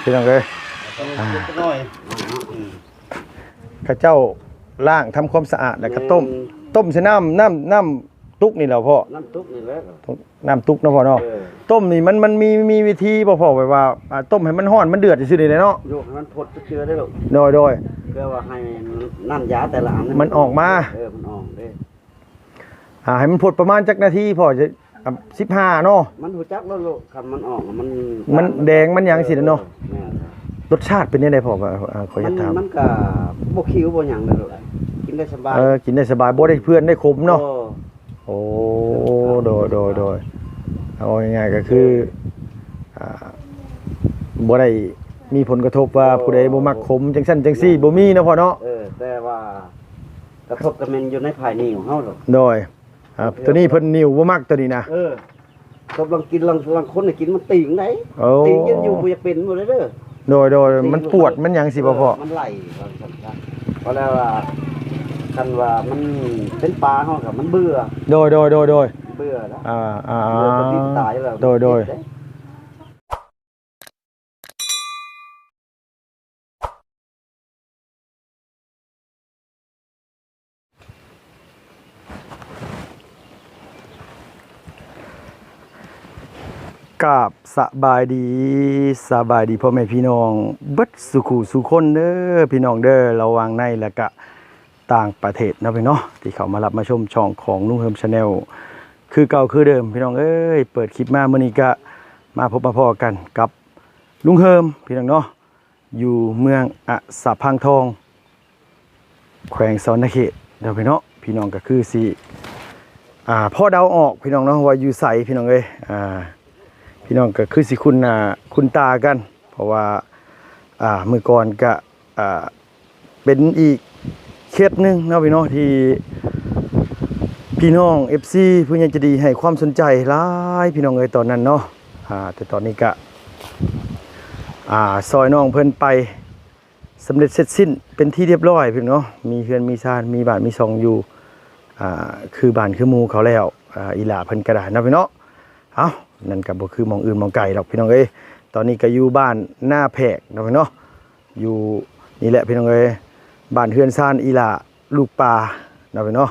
พี่น้องเลยน้อยข้าเจ้าล้างทำความสะอาดแล้วก็ต้มใส่น้ำตุกนี่แหละพ่อน้ำตุ๊กนี่แหละน้ำตุกนะพ่อเนาะต้มนี่มันมีวิธีพ่อแบบว่าต้มให้มันร้อนมันเดือดซื่อๆเลยเนาะโยกมันพดเชื้อได้หรอโดยเพื่อว่าให้น้ำยาแต่ละอันมันออกมามันออกเด้ให้มันพดประมาณจักนาทีพ่อจะ15เนาะมันหูจักแล้วลูกคันมันออกมันแดงมันยังสิเนาะรสชาติเป็นยังไงพ่อขอจะถามมันก็บ่คิวบ่หยังเลยลูกกินได้สบายกินได้สบายบ่ได้เพื่อนได้ขมเนาะโอ้โดยเอาง่ายๆก็คือบ่ได้มีผลกระทบว่าผู้ใดบ่มักขมจังซั่นจังซี่บ่มีเนาะพ่อเนาะแต่ว่ากระทบกระเม็นอยู่ในภายในของเฮาหรอกโดยตัวนี้เพิ่นนิ่วบ่มักตัวนี้นะกำลังกินลังคนน่ะกินมันติ่งไหนติ่งยังอยู่บ่อยากเป็นบ่ได้เด้อโดยมันปวดมันหยังสิบ่พ่อมันไหลเพราะแล้วว่าคันว่ามันเป็นปลาเฮาก็มันเบื่อโดยเบื่อแล้วเบื่อดิ้นตายแล้วโดยกับสบายดีพ่อแม่พี่น้องเบิดสุขุสุคนเด้อพี่น้องเด้อระวังในแล้วก็ต่างประเทศนะพี่น้องที่เขามารับมาชมช่องของลุงเฮิมชาแนลคือเก่าคือเดิมพี่น้องเอ้ยเปิดคลิปมาเมื่อนี้ก็มาพบมาพอกันกับลุงเฮิมพี่น้องเนาะอยู่เมืองสะพังทองแขวงสอนเขตเดี๋ยวพี่น้องก็คือสิพ่อเดาออกพี่น้องเนาะว่าอยู่ใสพี่น้องเอ้ยพี่น้องก็คือสิคุณตากันเพราะว่าเมื่อก่อนก็เป็นอีกเคสหนึ่งเนาะพี่น้องที่พี่น้อง FC ผู้ใหญ่ใจดีให้ความสนใจหลายพี่น้องเอ้ยตอนนั้นเนาะแต่ตอนนี้ก็ซอยน้องเพิ่นไปสำเร็จเสร็จสิ้นเป็นที่เรียบร้อยพี่น้องเนาะมีเฮือนมีซานมีบ้านมีซองอยู่คือบ้านคือหมู่เขาแล้วอีหล่าเพิ่นก็ได้เนาะพี่น้องนั่นก็บ่คือมองอื่นมองไกลหรอกพี่น้องเอ้ยตอนนี้ก็อยู่บ้านหน้าแพกเนาะพี่น้องอยู่นี่แหละพี่น้องเอ้ยบ้านเฮือนซานอีหล่าลูกปลาเนาะพี่น้อง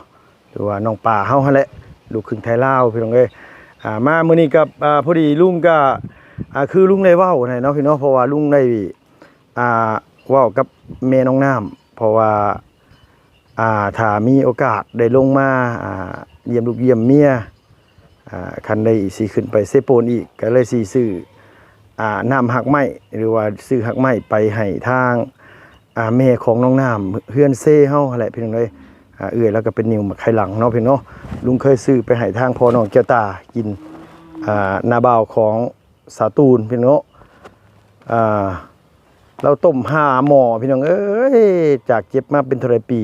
หรือว่าน้องปลาเฮาหั่นแหละลูกครึ่งไทยลาวพี่น้องเอ้ยมามื้อนี้กับพอดีลุงก็คือลุงได้เว้าให้เนาะพี่น้องเพราะว่าลุงได้เว้ากับแม่น้องน้ำเพราะว่าถ้ามีโอกาสได้ลงมาเยี่ยมลูกเยี่ยมเมียคันได้สิขึ้นไปเซโปนอีกก็เลยสิซื้อน้ำหักไม้หรือว่าซื้อหักไม้ไปให้ทางแม่ของน้องน้ำเฮือนเซ่เฮาแหละพี่น้องเอ้ยแล้วก็เป็นนิวมาไข่หลังเนาะพี่น้องลุงเคยซื้อไปให้ทางพ่อน้องแก้วตากินนาบ่าวของสาวตูนพี่น้องเราต้ม5 หม้อพี่น้องเอ้ยจากเจ็บมาเป็นเท่าไรปี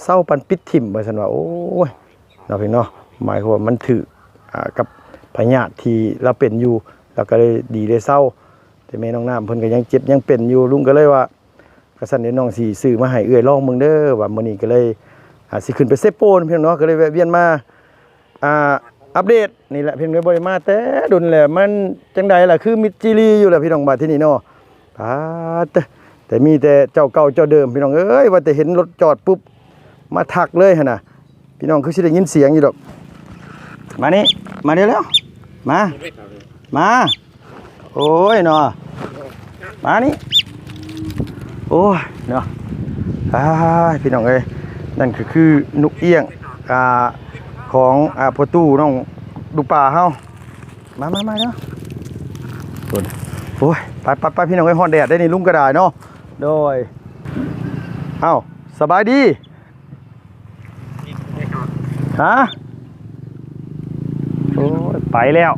เศร้าปันปิดถิ่มว่าซั่นว่าโอ้ยเนาะพี่น้องหมายความว่ามันถือกับพญาติที่เราเป็นอยู่แล้วก็เลยดีได้เศร้าแต่แม่น้องน้ำเพิ่นก็ยังเจ็บยังเป็นอยู่ลุงก็เลยว่ากระสันเดี๋ยวน้องสิซื้อมาให้เอื้อยลองเบิ่งเด้อว่ามื้อนี้ก็เลยสิขึ้นไปเซโปนพี่น้องเนาะก็เลยแวะเวียนมาอัปเดตนี่แหละเพิ่นก็บ่ได้มาแต่ดุนแหละมันจังใดล่ะคือมิตรจิรีอยู่แหละพี่น้องบัดที่นี่เนาะแต่มีแต่เจ้าเก่าเจ้าเดิมพี่น้องเอ้ยว่าแต่เห็นรถจอดปุ๊บมาทักเลยหั่นน่ะพี่น้องคือสิได้ยินเสียงอยู่ดอกมานี่มาเดี๋ยวแล้วมาโอ้ยเนาะมานี่โอ้ยเนาะพี่น้องเอ้ยนั่นคือนุกเอี้ยงของประตูน้องดูป่าเฮามาเนาะโอ้ยไปพี่น้องเอ้ยฮ้อนแดดได้นี่ลุงกระดาษเนาะโดยสบายดีฮะโอ้ยไปแล้ว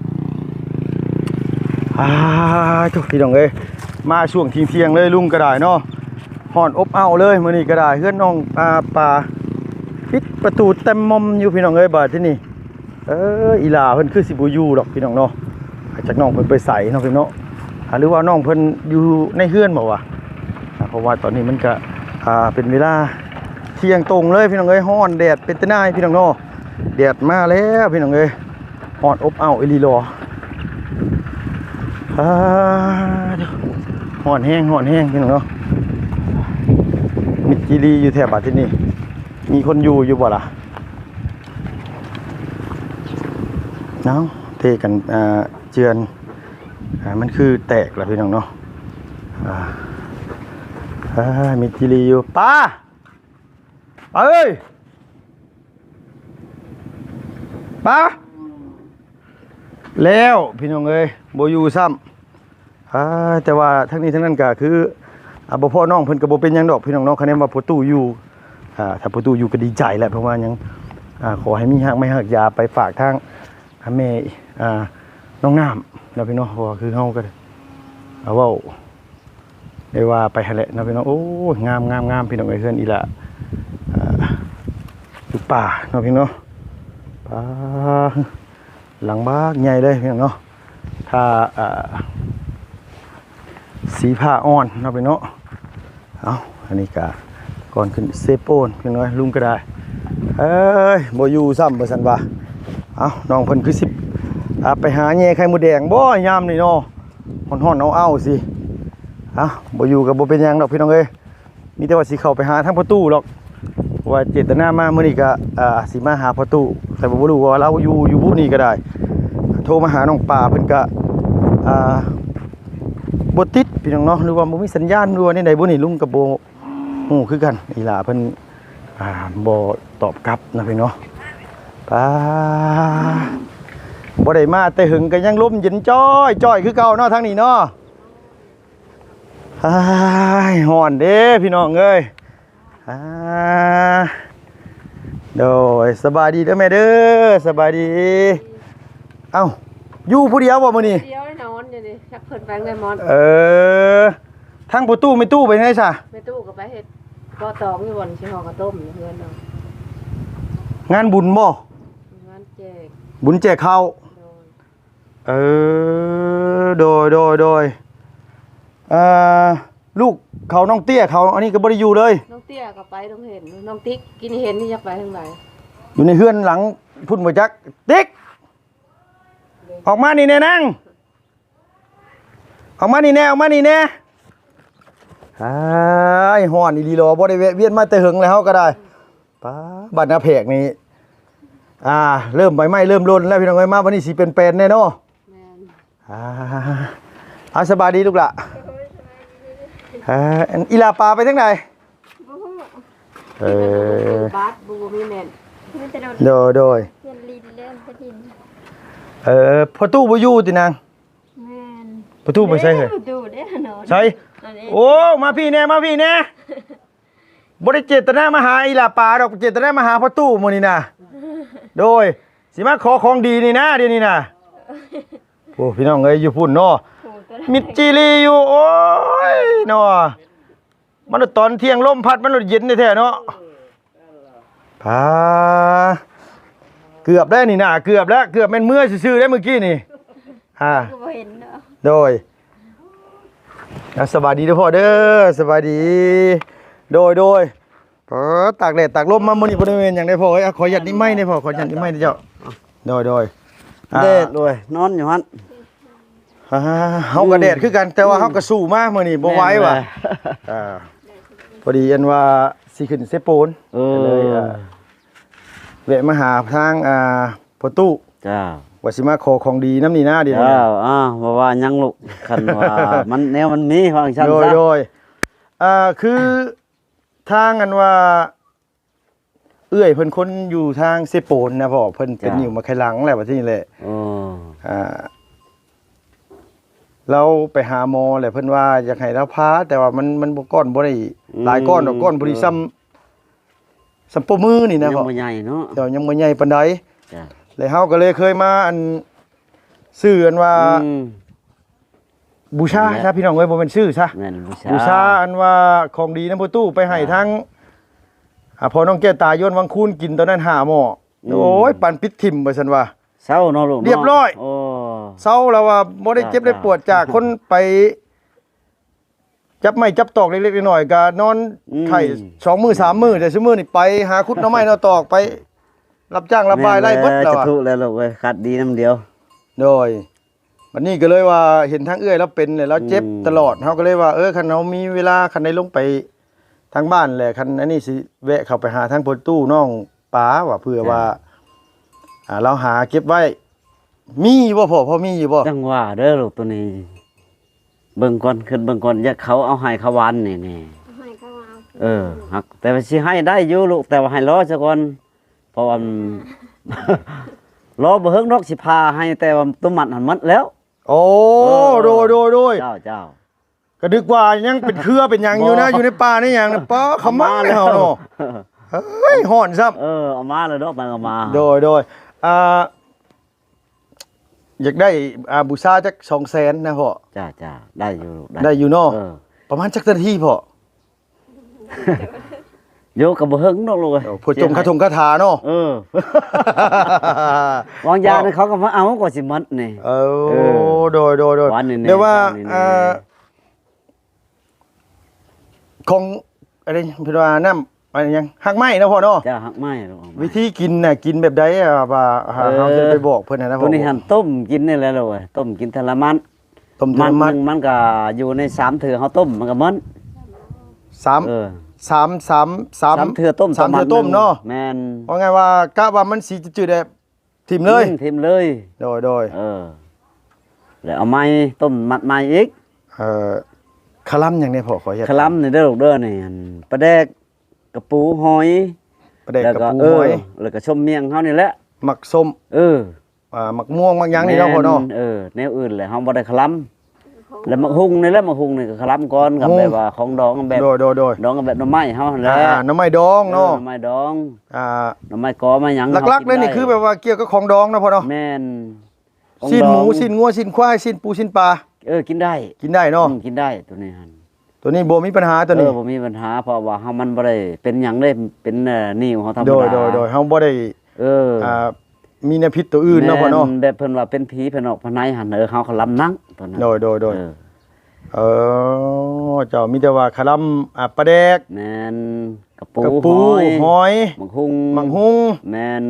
ทุกพี่น้องเอ้ยมาช่วงเที่ยงเลยลุงกระดาษเนาะฮ้อนอบอ้าวเลยมื้อนี้กระดาษเฮือนน้องปลาปิดประตูเต็มมอมอยู่พี่น้องเอ้ยบาดที่นี่อีหล่าเพิ่นคือสิบ่อยู่ดอกพี่น้องเนาะจากน้องเพิ่นไปใส่เนาะพี่น้องหรือว่าน้องเพิ่นอยู่ในเฮือนบ่วะเพราะว่าตอนนี้มันก็เป็นเวลาเที่ยงตรงเลยพี่น้องเอ้ยฮ้อนแดดเป็นตะนายพี่น้องเนาะแดดมาแล้วพี่น้องเอ้ยฮ้อนอบอ้าวอีหลีรอฮ้ ฮ้อนแห้งพี่น้องเนาะมิตรจิรีอยู่แถบบัดที่นี่มีคนอยู่บ่ล่ะเนาะเทกันเจือนมันคือแตกแล้วพี่น้องเนาะมิตรจิรีอยู่ป้าเอ้ยป้าแล้วพี่น้องเอ้ยบ่อยู่ซ้ำแต่ว่าทั้งนี้ทั้งนั้นก็คือบ่พ่อน้องเพิ่นก็บ่เป็นหยังดอกพี่น้องเนาะคะแนนว่าพ่อตู้อยู่ถ้าพ่อตู้อยู่ก็ดีใจแหละเพราะว่าหยังขอให้มีฮักไม่ฮักยาไปฝากทางแม่น้องน้ำแล้วพี่น้องเพราะว่าคือเฮาก็เว้าได้ว่าไปหั่นแหละเนาะพี่น้องโอ้งามพี่น้องเอ้ยเฮือนอีหละอยู่ป่าเนาะพี่น้องป่าหลังบ้านใหญ่เลยพี่น้องเนาะถ้าสีผ้าอ่อนเนาะพี่น้องเอาอันนี้กะก่อนขึ้นเซโปนพี่น้อยลุงก็ได้บ่อยู่ซ้ำบ่ซั่นว่าเอาน้องเพิ่นคือสิไปหาแย่ไข่มดแดงบ่ยามนี่เนาะฮ้อนๆเอาสิบ่อยู่ก็บ่เป็นหยังดอกพี่น้องเอ้ยมีแต่ว่าสิเข้าไปหาทางประตูหรอกว่าเจตนามามื้อนี้ก็สิมาหาประตูแต่บ่รู้ว่าเราอยู่บุนี่ก็ได้โทรมาหาน้องป่าเพิ่นก็บ่ติดพี่น้องเนาะหรือว่าบ่มีสัญญาณหรือว่าในใดบ่นี่ลุงก็บ่ฮู้คือกันอีหล่าเพิ่นบ่ตอบกลับนะพี่น้องป้าบ่ได้มาแต่หึงก็ยังลมเย็นจ้อยคือเก่าเนาะทางนี้เนาะฮ้อนเด้พี่น้องเอ้ยโดยสบายดีเด้อแม่เด้อสบายดีเอ้าอยู่ผู้เดียวบ่มื้อนี้เดียวนอนอยู่ดิชักเพิ่นแปลงได้มอนทางประตูไม่ตู้ไปไหนซะไม่ตู้ก็ไปเฮ็ดก็ตองอยู่บ่นสิห่อข้าวต้มอยู่เฮือนเนาะงานบุญบ่งานแจกบุญแจกข้าวโดยลูกเขาน้องเตี้ยเขาอันนี้ก็บ่ได้อยู่เลยน้องเตี้ยก็ไปต้องเห็นน้องติ๊กกินเห็นนี่อยากไปทางไหนอยู่ในเฮือนหลังพุ่นบ่จักติ๊กออกมานี่แน่นั่งออกมานี่แน่ฮ้อนอีหลีรอบ่ได้แวะเวียนมาแต่หึงแล้วเฮาก็ได้ป้าบัดนาแพกนี่เริ่มใบไม้เริ่มร่นแล้วพี่น้องเอ้ยมาวันนี้สิเป็นแน่เนาะแม่นสบายดีลูกล่ะอีลาปลาไปทางไหนบาสบูมีแม่นโดยพอตู้บ่อยู่ตินางแม่นพอตู้ไปใส่เฮ้ยใช่โอ้มาพี่แน่บ่ได้เจตนามาหาอีลาปลาดอกเจตนามาหาพอตู้มื้อนี้น่ะโดยสิมาขอของดีนี่นะเดี๋ยวนี้น่ะโอ้พี่น้องเอ้ยอยู่พุ่นเนาะมิดจิรีอยู่โอ้ยเนาะมันตอนเที่ยงลมพัดมันเย็นแท้ๆเนาะเกือบได้นี่น่ะเกือบแม่นเมื่อซื่อๆได้เมื่อกี้นี่ก็บ่เห็นเนาะโดยสบายดีเด้อพ่อเด้อสบายดีโดยตากแดดตากลมมามื้อนี้บ่ได้แม่นหยังได้พ่อเอ้ยขอยัดนี่ไม้ได้พ่อขอยัดนี่ไม้ได้เจ้าโดยแดดด้วยนอนอยู่หั่นเฮาก็แดดคือกันแต่ว่าเฮาก็สู้มามื้อนี้บ่ไหวว่ะพอดีอันว่าสิขึ้นเซโปนเลยแวะมาหาทางพ่อตู้จ้าว่าสิมาขอของดีน้ำนี่นะเดี๋ยวบ่ว่าหยังลูกคันว่ามันแนวมันมีฟังก์ชันซะโดยคือทางอันว่าเอื้อยเพิ่นคนอยู่ทางเซโปนนะพ่อเพิ่นเป็นอยู่มาไคหลังแหละว่าที่นี่แหละเราไปหาหมอแหละเพิ่นว่าอยากให้เราพาแต่ว่ามันบ่ก้อนบ่ได้หลายก้อนดอกก้อนบ่ได้ซ้ำปมือนี่นะพ่อยังบ่ใหญ่เนาะเดี๋ยวยังบ่ใหญ่ปานใดจ้ะแล้วเฮาก็เลยเคยมาซื้ออันว่าบูชาซะพี่น้องเอ้ยบ่แม่นซื้อซะแม่นบูชาอันว่าของดีนำบ่ตู้ไปให้ทั้งพอน้องแก้วตายนวังคูนกินตอนนั้น5หม้อโอ้ยปันปิดทิ่มว่าซั่นว่าเซาเนาะลูกเรียบร้อยเซาแล้วว่าบ่ได้เจ็บได้ปวดจากคนไปจับไม้จับตอกเล็กๆน้อยๆก็นอนไข้2มื้อ3มื้อแต่ซุมื้อนี่ไปหาขุดหน่อไม้หน่อตอกไปรับจ้างระบายไล่เบิดแล้วจะถูกแล้วลูกเอ้ยขัดดีน้ำเดียวโดยม วันนี้ก็เลยว่าเห็นทางเอื้อยแล้วเป็นเลยแล้วเจ็บตลอดเฮาก็เลยว่าคันเฮามีเวลาคันได้ลงไปทางบ้านแหละคันอันนี้สิแวะเข้าไปหาทางพลตู้น้องป๋าว่าเพื่อว่าเราหาเก็บไว้มีบ่พ่อมีอยู่บ่ จังว่าเด้อลูกตัวนี้เบิ่งก่อนขึ้นเบิ่งก่อนอย่าเขาเอาให้เขาวันนี่ ให้เขาเอา ฮักแต่ว่าสิให้ได้อยู่ลูกแต่ว่าให้รอซะก่อนเพราะว่ามัน รอบ่เฮิงดอกสิพาให้แต่ว่าตัวมันหันหมดแล้ว โอ้โดย เจ้า ก็ดึกว่ายังเป็นเครือเป็นหยังอยู่นะอยู่ในป่านี่หยังนะป้าเขามาแล้วเนาะเฮ้ยฮ้อนซับ เอามาเลยดอกมันเอามา โดยอยากได้บูชาจัก200,000นะพ่อ จ้าได้อยู่ลูก ได้อยู่เนาะ เออ ประมาณจักนาทีพ่อ โยกับบ่เฮิงดอกลูกเอ้ย โอ้ผู้จงคาถาเนาะ วางยาเนี่ยเขาก็มาเอากว่าสิหมดนี่ โดย วันนี้ เรียกว่า วันนี้ ของอะไรเพิ่นว่าน้ำอะไรยังหักไม้นะพ่อเนาะ จ้าหักไม้ลูก วิธีกินน่ะกินแบบใดว่าเราจะไปบอกเพิ่นนะพ่ ตั อ วนี้หั่นต้มกินนี่แหละลูกเอ้ยต้มกินทะละมัน ต้ม มัน มัน มันก็อยู่ใน3เถื่อเฮาต้มมันก็หมด 3 3เถื่อต้ม 3เทื่อต้มเนาะ แม่น ว่าไงว่ากะว่ามันสิจืดๆได้ทิ่มเลย ทิ่มเลย โดย แล้วเอาไม้ต้มมัดไม้อีก คลัมหยังนี่พ่อขอเฮ็ด คลำนี่เด้อลูกเด้อนี่หั่นปลาแดกกระปูหอย ประเด็ก แล้ว กับ ก็ ปูหอย แล้วก็ชมเมียงเฮานี่แหละ หมักส้ม หมักม่วงหมักหยังนี่เนาะพ่อเนาะ แนวอื่นแหละเฮาบ่ได้คลำแล้วมักฮุงนี่แหละมักฮุงนี่ก็คลำก่อนกับแบบว่าของดองแบบ โดย ดองกับแบบหน่อไม้เฮาหั่นแหละ น้ำไม้ดองเนาะ หน่อไม้ดอง อ่า หน่อไม้กอมาหยัง หลักๆเลยนี่คือแบบว่าเกี่ยวกับของดองนะพ่อเนาะ แม่นของ สิ้นหมู ดอง สิ้นงัวสิ้นควายสิ้นปูสิ้นปลา กินได้ กินได้เนาะ กินได้ตัวนี้หั่น ตัวนี้บ่มีปัญหาตัวนี้ บ่มีปัญหาเพราะว่าเฮามันบ่ได้เป็นหยังเลยเป็นนิ่วเฮาธรรม โด ดา ยเฮาบ่ได้มีแนวพิษตัวอื่นเนาะพ่อเนาะ แม่แบบเพิ่นว่าเป็นผีเพิ่นออกภายในหั่นเฮาก็ลำนังตัวนั้น โดยเจ้ามีแต่ว่าคลัมปลาแดก แม่นกระ กระ ปู ปูหอย มังคุง มังหุง แม่น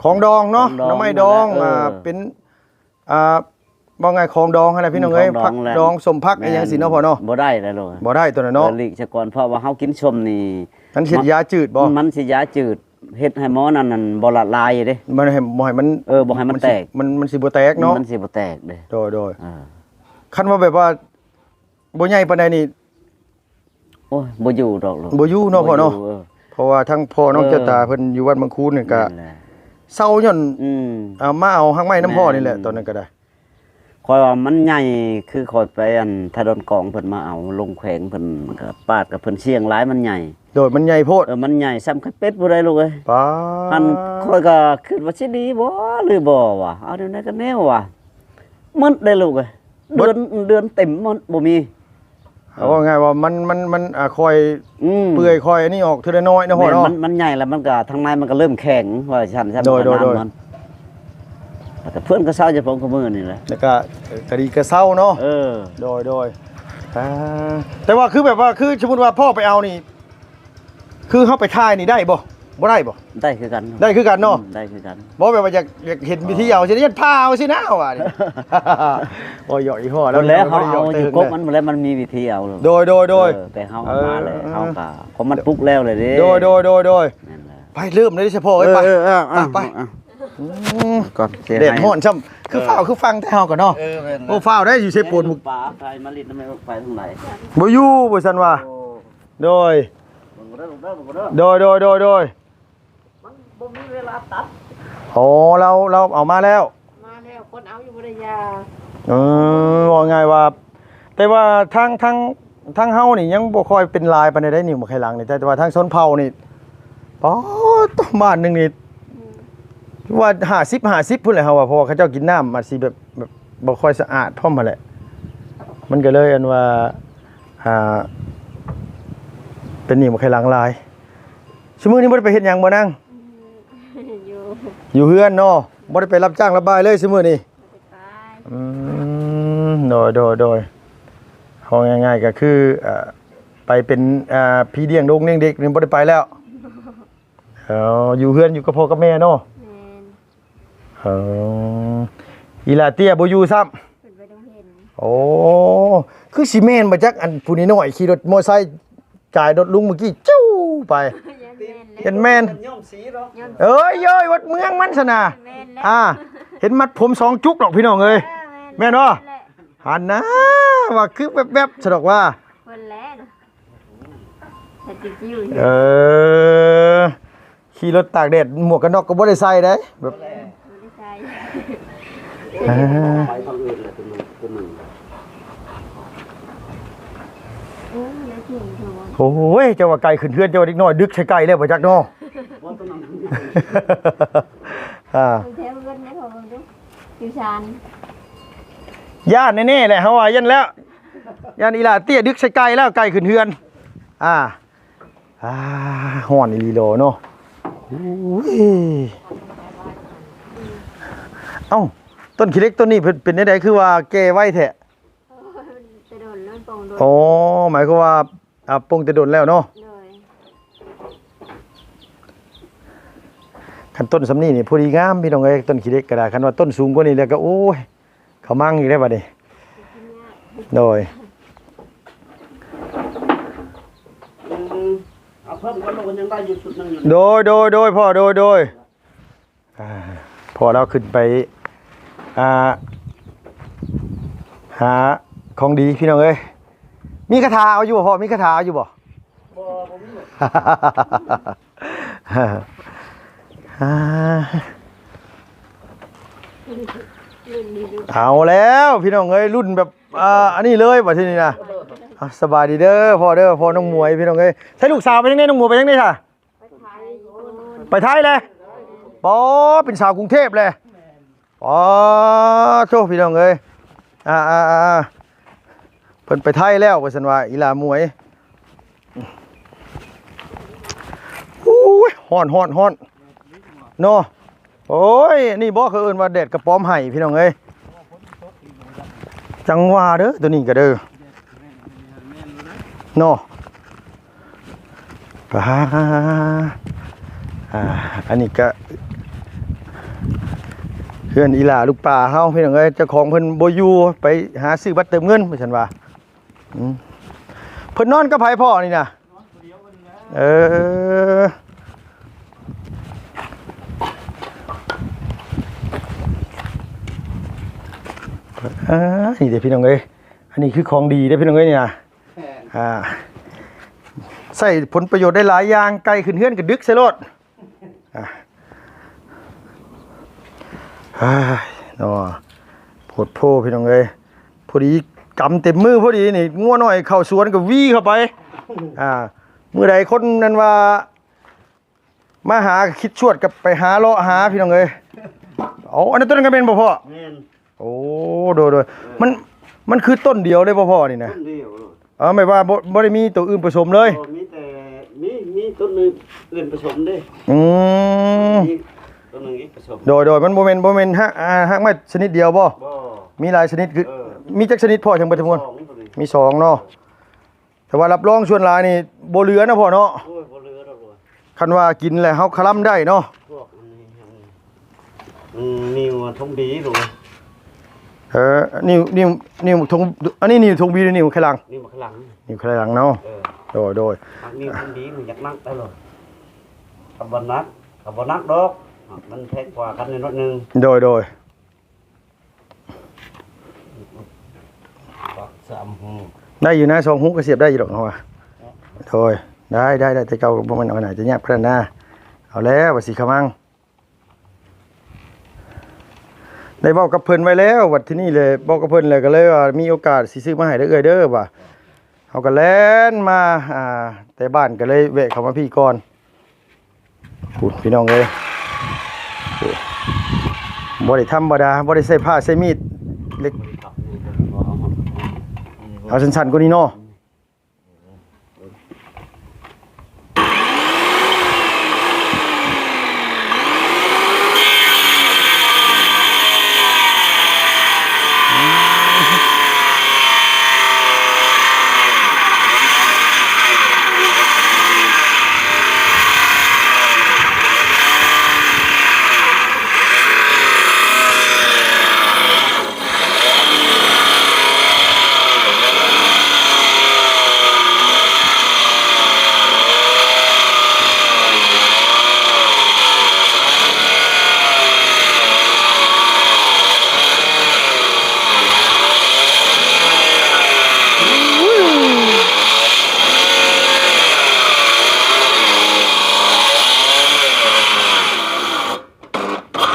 ของดองเนาะ ของดอง น้ำไม้ดอง นั่นแหละ เป็นบ่ไงของดองอะไรพี่น้องเอ้ย ของดอง ผัก แหละ ดองสมผักอะไรอย่างสิเนาะพ่อเนาะ บ่ได้แล้วลูก บ่ได้ตัวนั้นเนาะ หลีกซะก่อนเพราะว่าเฮากินชมนี่ มันเฮ็ดยาจืดบ่ มันสิยาจืดเฮ็ดให้หมอนั่นบ่ละลายเด้ มันให้บ่ให้มัน บ่ให้มันแตก มันสิบ่แตกเนาะ มันสิบ่แตกเด้ โดย เออ คันว่าแบบว่าบ่ใหญ่ปานใดนี่ โอ้ยบ่อยู่ดอกลูก บ่อยู่เนาะพ่อเนาะ บ่ยู่ เพราะว่าทั้งพ่อน้องเจ้าตาเพิ่นอยู่วัดบางคูนนี่ก็ นั่นแหละ เศร้าย่อน อืม มาเอาหักไม้น้ำพ่อนี่แหละ แม่น ตอนนั้นก็ได้ คอยว่ามันใหญ่คือคอยไปถ้าโดนกองเพิ่นมาเอาลงแขวงเพิ่นมันก็ปาดกับเพิ่นเชียงหลายมันใหญ่ โดยมันใหญ่โพด มันใหญ่ซ้ำไข่เป็ดบ่ได้ลูกเอ้ย ป้า อันคอยก็คิดว่าสิดีบ่หรือบ่วะเอาเดี๋ยวนั้นก็แนวว่ะมันได้ลูกเอ้ยเดือนเต็มมันบ่มี เอาว่าไงว่ามันคอย เปื่อยคอยอันนี้ออกทีละน้อยนะพ่อ แม่น เนาะ มันใหญ่แล้วมันก็ทางในมันก็เริ่มแข็งว่าฉัน โดย มันแต่เพื่อนก็เศร้าจะพงกับมือนี่แหละ แล้วก็คดีกระเซ้าเนาะ โดยแต่ว่าคือแบบว่าคือสมมุติว่าพ่อไปเอานี่ คือเฮาไปถ่ายนี่ได้บ่ได้บ่ ได้คือกัน ได้คือกันเนาะ ได้คือกัน บ่แบบว่าอยากเห็นวิธีเอาสิยันพาเอาสินะว่านี่ โอ้ยหยอกอีพ่อ แล้วเขา บ่ได้หย เอา ก อยู่ เติ กบมันแล้วมันมีวิธีเอาเลย โดย แต่เขาเอามาเลยเขาก็เพราะมันปลุกแล้วเลยดิ โดย นั่นแหละ ไปเริ่มเลยเฉพาะไปไป ก่อน เด็ดฮ้อนช่ำคือฝ้าวคือฟังแต่เฮาก่อนเนาะโอ้ฝ้าวได้อยู่เชฟปูน ปลาใครมาลิดไม่ไปทางไหน บ่อยู่บ่ซั่นว่าโดย มันบ่มีเวลาตัด โอ้เราเอามาแล้ว มาแล้วคนเอาอยู่บ่ได้ยา ว่าไงว่า แต่ว่าทางเฮานี่ยังบ่ค่อยเป็นลายปานใดได้นี่บ่ใครหลังนี่แต่ว่าทางชนเผ่านี่ป๊อดบ้านนึงนี่ว่า50พุ่นแหละเฮาว่าเพราะว่าเขาเจ้ากินน้ำอาจสิแบบบ่ค่อยสะอาดพร้อมมาแหละมันก็เลยอันว่าเป็นนี่บ่ใครหลังลายชั่วโมงนี้บ่ได้ไปเฮ็ดหยังบ่นาง อยู่เฮือนเนาะบ่ได้ไปรับจ้างระบายเลยซุมื้อนี้โดยเอาง่ายๆก็คือไปเป็นพี่เลี้ยงลูกเลี้ยงเด็กนี่บ่ได้ไปแล้วอยู่เฮือนอยู่กับพ่อกับแม่เนาะอีหลาเตี้ยบ่อยู่ซ้ำ โอ้คือสิแม่นบ่จักอันผู้นี้น้อยขี่รถมอไซค์จ่ายรถลุงเมื่อกี้จิ้วไปเห็นแม่น ย่อมสีหรอ เอ้ยเอ้ยวัดเมืองมันซะนะเห็นมัดผม2จุกหรอกพี่น้องเอ้ยแม่นบ่หันนะว่าคือแวบๆสะดอกว่า เพิ่นแล้วนะแต่จิ้ว เออขี่รถตากแดดหมวกกันน็อกก็บ่ได้ใส่ได้แบบ ๆไม่ใช่ อ่า ไปทางอื่นเลยตัวหนึ่ง แล้วจริงเถอะ โอ้ยเจ้าว่าไก่ขึ้นเฮือนเจ้าว่าเด็กน้อยดึกใส่ไก่แล้วบ่จักเนาะ ว่าตัวนั้น อ่า เพิ่นแท้เพิ่นได้พอเบิ่งดูอยู่ชาน ย่านแน่ๆแหละเฮาว่ายันแล้วย่านอีหลาเตี้ยดึกใส่ไก่แล้วไก่ขึ้นเฮือนฮ้อนอีหลีโลเนาะโอ้ยเอ้าต้นขี้เหล็กต้นนี้เพิ่นเป็นจังไดคือว่าแก่ไว้แท้ จะโดนเลื่อนปองโดน อ๋อหมายความว่าปงจะโดนแล้วเนาะ เลย คันต้นสำนี่นี่พอดีงามพี่น้องเอ้ยต้นขี้เหล็กก็ได้คันว่าต้นสูงกว่านี้แล้วก็โอ้ยเขามั่งอีกได้วบัดนี้โดย เอาเพิ่มกันลงยังได้อยู่สุดนึงอยู่ โดยพ่อโดยพอเราขึ้นไปหาของดีพี่น้องเอ้ยมีคาถาเอาอยู่บ่พ่อมีคาถาเอาอยู่บ่ บ่ผมมี เอาแล้วพี่น้องเอ้ยรุ่นแบบอันนี้เลยว่าที่นี่นะสบายดีเด้อพ่อน้องมวยพี่น้องเอ้ยใช่ลูกสาวไปยังไงน้องมวยไปยังไงค่ะ ไปไทย ไปไทยเลยปอเป็นสาวกรุงเทพเลยปอโชคพี่น้องเอ้ยเพิ่นไปไทยแล้วว่าซั่นว่าอีหลามวยโอ้ยฮ้อนเนาะโอ้ยนี่บ่เขาเอิ้นว่าแดดกระป๋อมไห้พี่น้องเอ้ยจังหวะเด้อตัวนี้ก็เด้อเนาะอันนี้ก็เพื่อนอีหลาลูกป่าเฮาพี่น้องเอ้ยเจ้าของเพิ่นบ่อยู่ไปหาซื้อบัตรเติมเงินว่าซั่นว่าเพิ่นนอนกับไผพ่อนี่น่ะนี่เด้อพี่น้องเอ้ยอันนี้คือของดีเด้อพี่น้องเอ้ยนี่นะใส่ผลประโยชน์ได้หลายอย่างไก่ขึ้นเฮือนก็ดึกใส่รถเนาะโพดโพพี่น้องเอ้ยพอดีกำเต็มมือพอดีนี่งัวน้อยเข้าสวนก็วี่เข้าไปมื้อใดคนนั้นว่ามาหาคิดชวดกับไปหาเลาะหาพี่น้องเอ้ยเอาอันนั้นต้นก็เป็นบ่พ่อ แม่น โอ้โดยมันคือต้นเดียวเลยพ่อนี่นะ ต้นเดียว ไม่ว่าบ่ได้มีตัวอื่นผสมเลย มีแต่มีต้นนึงอื่นผสมเด้ ต้นนึงอีกผสม โดยมันบ่แม่นฮักไม้ชนิดเดียวบ่ บ่ มีหลายชนิดคือมีจักชนิดพ่อจังเบิดทั้งหมด สองตัวนี้ มี2เนาะแต่ว่ารับรองส่วนหลายนี่บ่เหลือนะพ่อเนาะ โอ้ยบ่เหลือดอกเลย คันว่ากินแล้วเฮาคลำได้เนาะ พวกนิ้วทงดีหรอ นิ้วทงอันนี้นิ้วทงบีหรือนิ้วไขลัง นิ้วมาข้างหลัง นิ้วไขลังเนาะโดย นิ้วทงดีมันอยากนั่งได้เลยกับบนักดอกมันแพงกว่ากันนิดนึง โดย สามหู ได้อยู่นะ2หูก็เสียบได้อยู่ดอกเฮาว่าโดยได้แต่เก่าบ่มันเอาไหนจะแยกพัฒนาเอาแล้วว่าสิขมังได้บอกกับเพิ่นไว้แล้ววัดที่นี่เลยบอกกับเพิ่นเลยก็เลยว่ามีโอกาสสิซื้อมาให้เด้อเด้อว่าเฮาก็แล่นมาแต่บ้านก็เลยแวะเข้ามาพี่ก่อนพูดพี่น้องเอ้ยบ่ได้ธรรมดาบ่ได้ใช้ผ้าใช้มีดเล็กเอาสั้นๆกว่านี้เนาะ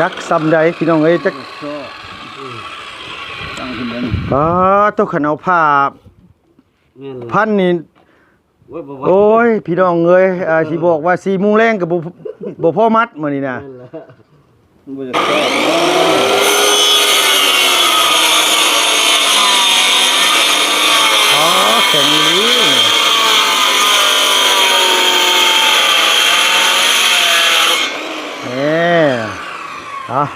จักซ้ำใดพี่น้องเอ้ยจัก ตั้งขึ้นเลย ต้องขันเอาผ้า แม่น พันนี่ โอ้ยบ่ โอ้ยพี่น้องเอ้ยสิบอกว่า4 โมงแรงก็บ่พอมัดมื้อนี้นะ บ่จะชอบ อ๋อแข็งนี้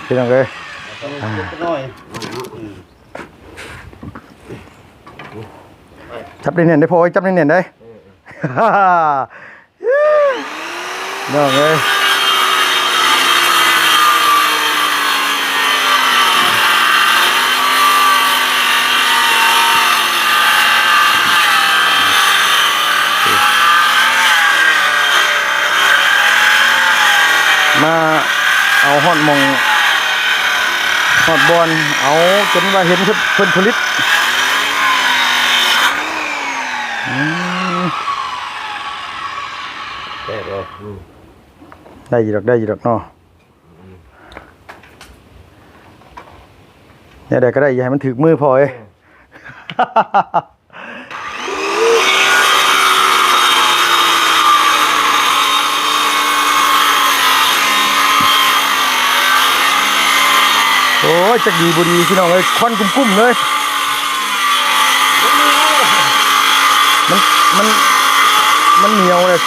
พี่น้องเอ้ย น้อย จับได้เน่นได้พอจับได้เน่นได้น้องเอ้ยมาเอาฮอดมองฮอดบอลเอาจนว่าเห็นเพิ่นผลิตได้อยู่ดอกเนาะเนี่ยได้ก็ได้อย่าให้มันถึกมือพอเอ้ยโอ้ยจะดีบุดีพี่น้องเอ้ยควันกุ้มๆเลยมันเหนียวเลย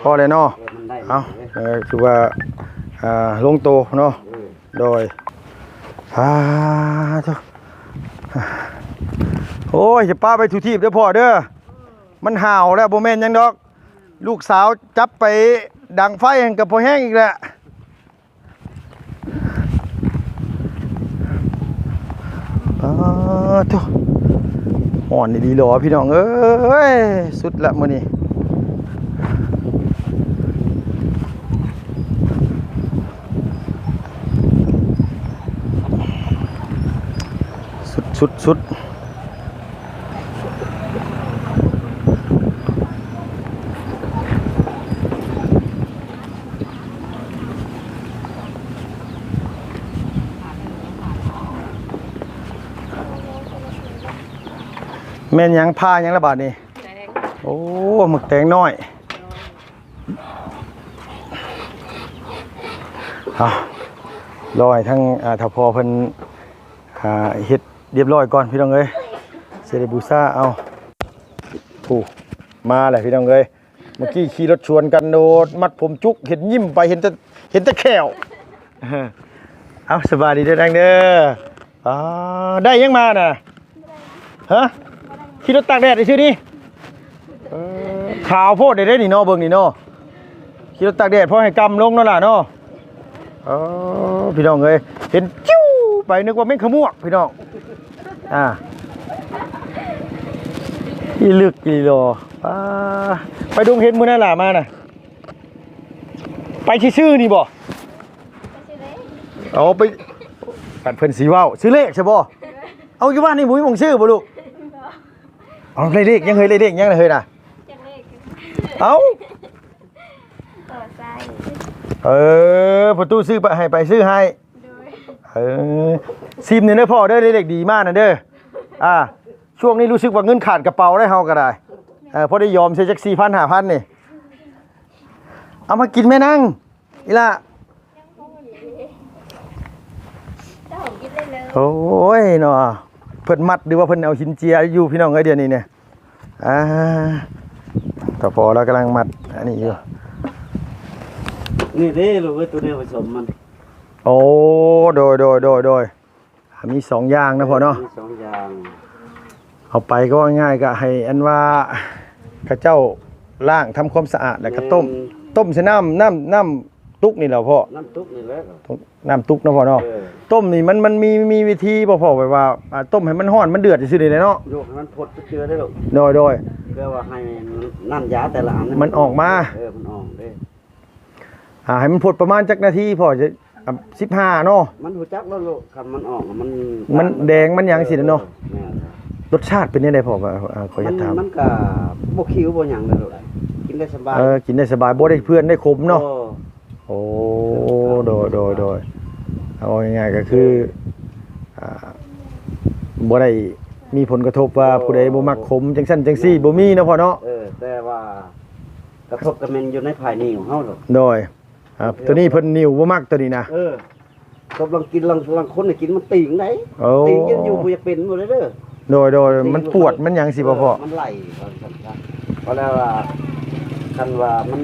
พอเลยเนาะเอาคือว่าลงโตเนาะโดยโอ้ยจะป้าไปทุทีบเด้อพ่อเด้อมันห่าวแล้วโบแมนยังดอกลูกสาวจับไปดังไฟกับพอแห้งอีกแหละทุกห่อนดีๆหรอพี่น้องเอ้ยสุดละมื้อนี้สุดแม่นยังผ้ายังระบาดนี่โอ้หมึกแตงน้อยรอยทั้งถ้าพอเพิ่นเฮ็ดเรียบร้อยก่อนพี่น้องเอ้ยเซเลบูซ่าเอาถูกมาแหละพี่น้องเอ้ยเมื่อกี้ขี่รถชวนกันโดดมัดผมจุกเห็นยิ้มไปเห็นแต่แขวเอาสบายดีเด้อดังเด้อได้ยังมาน่ะฮะขี่รถตากแดดได้ชื่อนี่ขาวโพดได้นี่เนาะเบิ่งนี่เนาะขี่รถตากแดดเพราะให้กำลงเนาะล่ะเนาะพี่น้องเอ้ยเห็นจิ้วไปนึกว่าแม่งขมวกพี่น้องอีลึกอีหลอไปดงเห็นมื้อนั่นล่ะมาน่ะไปชื่อนี่บ่เอาไปปัดเพิ่นสิเว้าซื้อเลขใช่บ่เอาอยู่บ้านนี่บ่มีหม่องชื่อบ่ลูกเอาเลขยังเคยเลขยังเลยน่ะเอาประตูซื้อไปให้ไปซื้อให้ซิมเนี่ยเด้อพ่อเด้อเด็กดีมากนะเด้อช่วงนี้รู้สึกว่าเงินขาดกระเป๋าได้เฮาก็ได้พอได้ยอมใช้จัก 4,000 5,000นี่เอามากินแม่นั่งอีล่ะโอ้ยเนาะเพิ่นมัดหรือว่าเพิ่นเอาหินเจียอยู่พี่น้องเอ้ยเดี๋ยวนี้เนี่ยแต่พอเรากำลังมัดอันนี้อยู่นี่เด้ลูกตัวนี้ผสมมันโอ้โดยมี2อย่างนะพ่อเนาะมี2อย่าง เอาไปก็ง่ายก็ให้อันว่าข้าเจ้าล้างทำความสะอาดแล้วก็ต้มใส่น้ำตุกนี่แหละพ่อน้ำตุกนี่แหละน้ำตุกนะพ่อเนาะต้มนี่มันมีวิธีพ่อแบบว่าต้มให้มันร้อนมันเดือดซื่อๆเลยเนาะโยกให้มันพดเชื้อได้ลูกโดยเพื่อว่าให้น้ำยาแต่ละอันมันออกมามันออกเด้ให้มันพดประมาณจักนาทีพ่อจะ 15เนาะ มันหูจักแล้วลูกคันมันออกมัน มันแดงมันหยังสิเนาะ แม่น รสชาติเป็นจังได๋พ่อว่าขออนุญาตถาม มันก็บ่คิวบ่หยังเลยลูกกินได้สบาย กินได้สบายบ่ได้เพื่อนได้ขมเนาะ โอ้ โอ้โดยเอาง่ายๆก็คืออ่าบ่ได้มีผลกระทบว่าผู้ใดบ่มักขมจังซั่นจังซี่บ่มีเนาะพ่อเนาะ แต่ว่ากระทบกระเม็นอยู่ในภายในของเฮาลูก โดยตัวนี้เพิ่นนิ่วบ่มักตัวนี้นะ กำลังกินลังคนน่ะกินมันติ่งได้ โอ้ ติ่งกินอยู่บ่อยากเป็นบ่ได้เด้อ โดยมันปวดมันหยังสิบ่พ่อ มันไหลก่อนครับเพราะแล้วว่าคันว่ามัน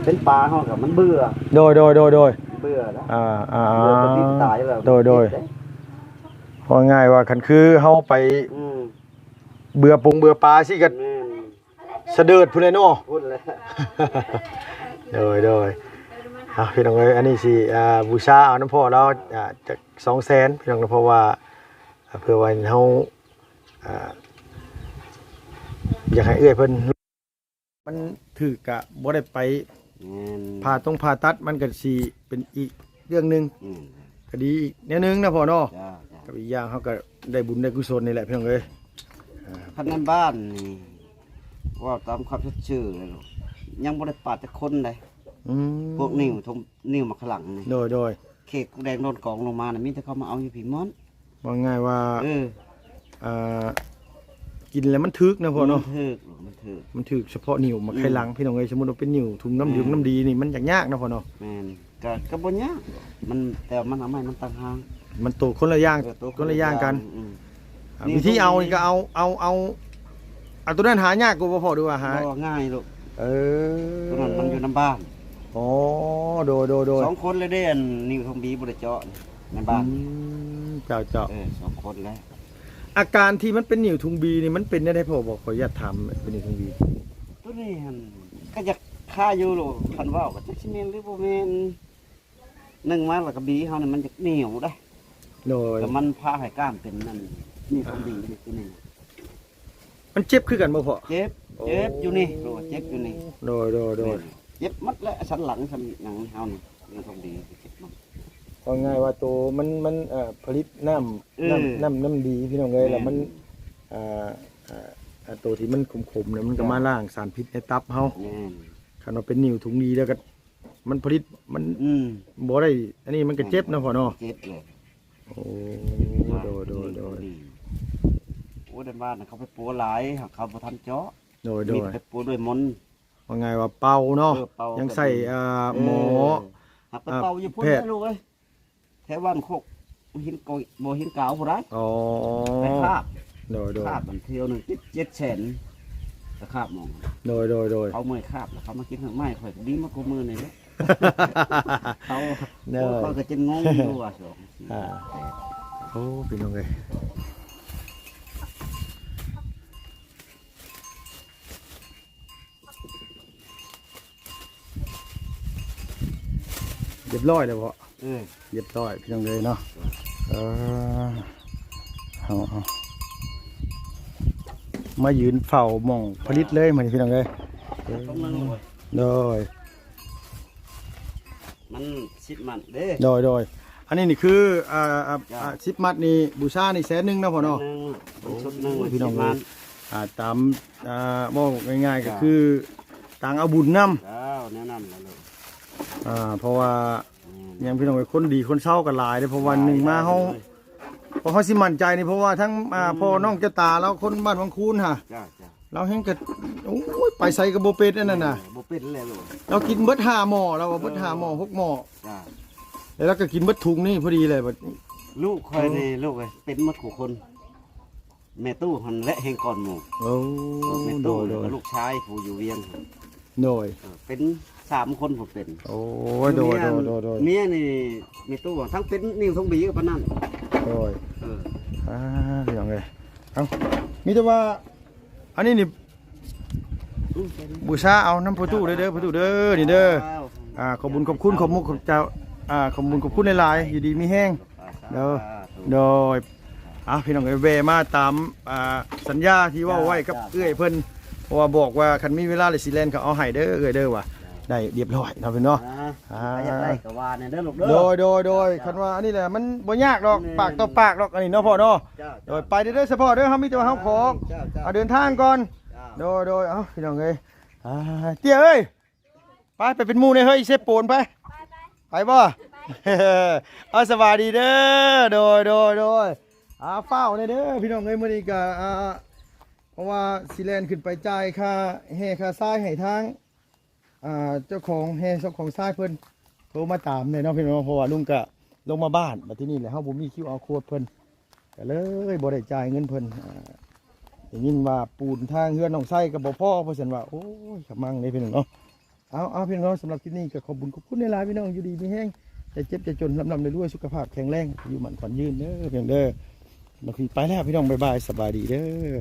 เป็นปลาเฮาก็มันเบื่อ โดย เบื่อแล้ว เบื่ อก็ติดตายแล้ว โดยพอง่ายว่าคันคือเฮาไป เบื่อปงเบื่อปลาสิก็ แม่น สะเดิดพุ่นเลยเนาะ พูดแล้ว โดยพี่น้องเอ้ยอันนี้สิบูชาเอาน้ำพ่อเราจาก200,000พี่น้องเพราะว่าเพื่อว่าเฮาอยากให้เอื้อยเพิ่นมันถือกะบ่ได้ไปผ่าตัดมันก็สิเป็นอีกเรื่องนึงก็ดีอีกแนวนึงนะพ่อเนาะกับอีกอย่างเฮาก็ได้บุญได้กุศลนี่แหละพี่น้องเอ้ย คันนั้นบ้านนี่ว่าตามคำชื่อเลยลูกยังบ่ได้ปาดแต่คนเลยพวกนิ้วมาข้างหลังนี่ โดย เค้กแดงโดนกองลงมาน่ะมีแต่เขามาเอาอยู่พี่ม้อน ว่าง่ายว่ากินแล้วมันถึกนะพ่อเนาะ มันถึกเฉพาะนิ้วมาไขหลังพี่น้องเอ้ยสมมุติว่าเป็นนิ้วถุงน้ำดื่มน้ำดีนี่มันยากนะพ่อเนาะ แม่นก็บ่ยากมันแต่มันเอาไม้มันต่างหาก มันโตคนละอย่างกันวิธีเอานี่ก็เอาตัวนั้นหายากกว่าพ่อดูว่าหา ง่ายลูก ตัว นั้นมันอยู่น้ำบ้าน อ๋อโดย 2 คนเลยเด้อันนิ้วทองบีบ่ได้เจาะในบ้าน เจ้า2 คนแล้ว อาการที่มันเป็นนิ้วถุงบีนี่มันเป็นได้พ่อบอกขออนุญาตถามเป็นนิ้วถุงบี ตัวนี้หั่นก็อยากฆ่าอยู่ลูกคันเว้าก็จักสิแม่นหรือบ่แม่นนึ่งมาแล้วก็บีเฮานี่มันจะเหนียวได้ โดย แต่มันพาให้กล้ามเป็นนั่นนี่ทองบีนี่ตัวนี้ มันเจ็บคือกันบ่พ่อ เจ็บอยู่นี่ลูกเจ็บอยู่นี่ โดย เจ็บมัดแล้วสันหลังสันหนังเฮานี่นี่ทองดีเจ็บมัน ว่าง่ายว่าตัวมันผลิตน้ำดีพี่น้องเอ้ยแล้วมันตัวที่มันขมๆเนี่ยมันก็มาล้างสารพิษในตับเฮาคันว่าเป็นนิ้วถุงดีแล้วก็มันผลิตมันบ่ได้อันนี้มันก็เจ็บนะพ่อเนาะ เจ็บเลย โอ้โดย โอ้ในบ้านเขาไปปัวหลายเขาบ่ทันเจาะ โดย มีไปปัวด้วยมนต์ ว่าไงว่าเป่าเนาะยังใส่หมอ หักไปเป่าอยู่พุ่นได้ลูกเอ้ยแถวบ้านโคกหินโกยบ่หินกาวบ่ได้ อ๋อ ไปคาบ โดย คาบมันเที่ยวนึงติด700,000ก็คาบหมอง โดย เขาเมื่อยคาบแล้วเขามากินข้างไม้ข่อยดีมากกว่ามือนี่เด้เขาก็จะงงอยู่ว่า2 โอ้พี่น้องเอ้ยเรียบร้อยแล้วพ่อเรียบร้อยพี่น้องเลยเนาะเอามายืนเฝ้าหม่องผลิตเลยเหมือนพี่น้องเลยโดย มัน10 มันเด้ โดยอันนี้นี่คือ10 มัดนี่บูชานี่100,000นะพ่อเนาะ ชุดนึง พี่น้องเลยตามบอกง่ายๆก็คือต่างเอาบุญนำแนะนำแล้วเลย เพราะว่ายังพี่น้องเป็นคนดีคนเศร้ากันหลายเลยเพราะวันหนึ่งมาเขาพอเขาสิมั่นใจนี่เพราะว่าทั้งพ่อน้องเจ้าตาแล้วคนบ้านวังคูนค่ะเราเห็นกันโอ้ยไปใส่กับโบเป็ดนั่นน่ะ โบเป็ดเลยลูก เรากินเบิด5 หม้อเราเบิด5 หม้อ6 หม้อแล้วก็กินเบิดถุงนี่พอดีเลยบัด ลูกคอยในลูกเลยเป็นมัดขู่คนแม่ตู้หันและแหงก่อนหมู่ โอ้ แม่ตู้ลูกชายผู้อยู่เวียง โดยเป็น3 คนผมเป็น โอ้โดยเมียนี่แม่ตู้ทั้งเป็นนิ้วทองบีกับปานนั้นโดยพี่น้องเลยมีแต่ว่าอันนี้นี่บูชาเอาน้ำประตูเด้อประตูเด้อนี่เด้อขอบคุณขอบมุกขอบเจ้าขอบคุณหลายๆอยู่ดีมีแห้งโดยพี่น้องแวะมาตามสัญญาที่ว่าไว้กับเอื้อยเพิ่นเพราะว่าบอกว่าคันมีเวลาเลยสิแลนเขาเอาให้เด้อเอื้อยเด้อว่ะ ได้เรียบร้อยเนาะพี่น้อง อ่าอยากได้ก็ว่าเนี่ยเด้อลูกเด้อ โดยคันว่าอันนี้แหละมันบ่ยากดอกปากต่อปากดอกอันนี้เนาะพ่อเนาะ เจ้า โดยไปเด้อเฉพาะเด้อเฮามีแต่ว่าเฮาขอ เจ้า เอาเดินทางก่อน เจ้า โดยเอ้าพี่น้องเอ้ยเตี้ยเอ้ยไปเป็นหมู่ในเฮ้ยเซฟโปนไปไปบ่ เอาสวัสดีเด้อโดยเฝ้าเด้อพี่น้องเอ้ยมื้อนี้ก็เพราะว่าสิแลนขึ้นไปจ่ายค่าแห่ค่าทรายให้ทางเจ้าของแห่เจ้าของทรายเพิ่นโทรมาตามเลยเนาะพี่น้องเพราะว่าลุงก็ลงมาบ้านมาที่นี่แหละเฮาบ่มี QR code เพิ่นก็เลยบ่ได้จ่ายเงินเพิ่นได้ยินว่าปูนทางเฮือนน้องไส้ก็บ่พอเพราะฉะนั้นว่าโอ้ยขมังเลยพี่น้องเนาะเอาพี่น้องสำหรับที่นี่ก็ขอบคุณในหลายพี่น้องอยู่ดีมีแฮงจะเจ็บจะจนลำๆรวยๆสุขภาพแข็งแรงอยู่หมันขวัญยืนเด้อเพียงเด้อมาคุยไปแล้วพี่น้องบ๊ายบายสบายดีเด้อ